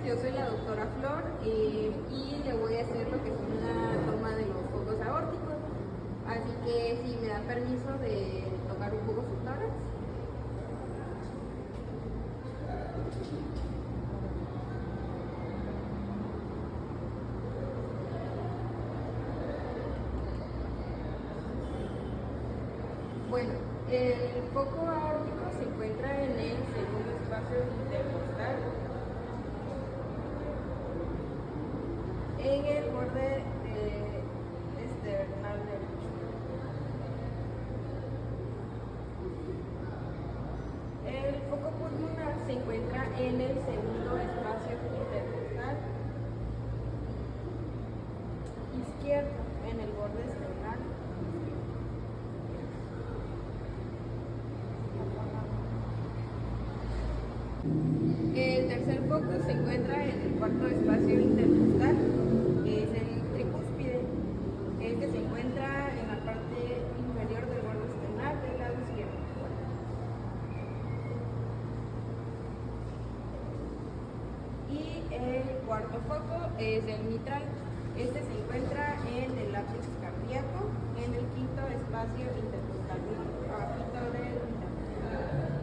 yo soy la doctora Flor y le voy a hacer lo que es una toma de los focos aórticos. Así que si me da permiso de tocar un poco su tórax. Bueno, el foco aórtico se encuentra en el segundo espacio intercostal, en el borde esternal derecho. El foco pulmonar se encuentra en el segundo espacio intercostal izquierdo, en el borde esternal. El tercer foco se encuentra en el cuarto espacio intercostal, que es el tricúspide. Este se encuentra en la parte inferior del borde esternal del lado izquierdo. Y el cuarto foco es el mitral. Este se encuentra en el lápiz cardíaco, en el quinto espacio intercostal, abajito del mitral.